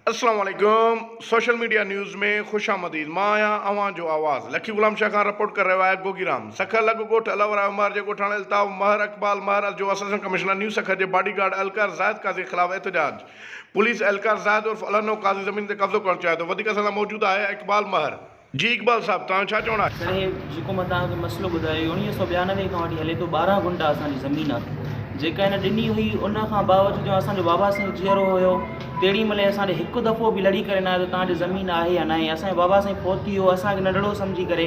अस्सलाम वालेकुम। Social media news में खुश आमदीद। मां आहियां अवां जो आवाज़। लखी गुलाम शाह खां रिपोर्ट कर रहियो आहे गोगीराम। सखर लॻ ॻोठ अलवर उमर जे ॻोठाणे अल्ताफ़ महर इकबाल महर जो असिस्टेंट कमिश्नर न्यू सखर जे बॉडीगार्ड एहलकार ज़ाहिद काज़ी ख़िलाफ़ एहतजाज। पुलिस एहलकार ज़ाहिद उर्फ अलनो काज़ी ज़मीन ते कब्ज़ो करणु चाहे थो। वधीक असां सां मौजूदु आहे इकबाल महर। जी इकबाल साहब, तव्हां छा चवणा आहे? सर, जेको मां तव्हांखे मसइलो ॿुधायो 1992 खां वठी हले थो। 12 गुंटा असांजी ज़मीन आहे जेका हिन ॾिनी हुई। उन खां बावजूदि असांजो बाबा साईं जीअरो हुयो तेॾी महिल असांखे हिकु दफ़ो बि लड़ी करे न आयो त तव्हांजी ज़मीन आहे या न आहे। असांजो बाबा साईं फोती हो, असांखे नंढड़ो सम्झी करे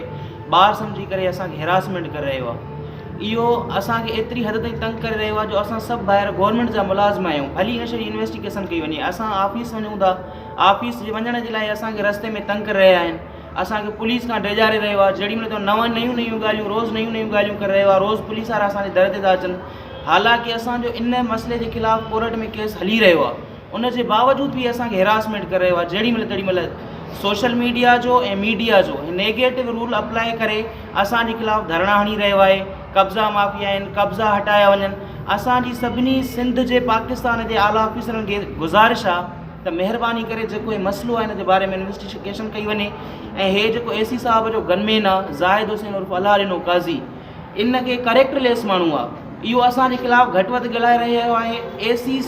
ॿार सम्झी करे असांखे हेरासमेंट करे रहियो आहे। इहो असांखे एतिरी हद ताईं तंग करे रहियो आहे जो असां सभु ॿाहिरि गवर्नमेंट जा मुलाज़िम आहियूं। हली न छॾी इन्वेस्टिगेशन कई वञे। असां ऑफिस वञूं था, ऑफिस जे वञण जे लाइ असांखे रस्ते में तंग करे रहिया आहिनि। असांखे पुलिस खां डेजारे रहियो आहे। जेॾी महिल त नयूं ॻाल्हियूं रोज़ु नयूं ॻाल्हियूं करे रहियो आहे। रोज़ु पुलिस वारा असांजे दर ते था अचनि। हालांकि असांजो इन मसइले जे ख़िलाफ़ु कोर्ट में केस हली रहियो आहे। उन जे बावजूदि बि असांखे हेरासमेंट करे रहियो आहे। जेॾी महिल तेॾी महिल सोशल मीडिया जो ऐं मीडिया जो नेगेटिव रूल अप्लाई करे असांजे ख़िलाफ़ु धरणा हणी रहियो आहे। कब्ज़ा माफ़िया आहिनि, कब्ज़ा हटाया वञनि। असांजी सभिनी सिंध जे पाकिस्तान जे आला ऑफिसरनि खे गुज़ारिश आहे त महिरबानी करे जेको इहो मसइलो आहे हिन जे बारे में इन्वेस्टिगेशन कई वञे। ऐं हे जेको एसी साहब जो गनमेन आहे ज़ाहिद हुसैन उर्फ अलनो काज़ी, इन खे करेक्टरलेस माण्हू आहे। इहो असांजे ख़िलाफ़ु घटि वधि ॻाल्हाए रहियो आहे। एसी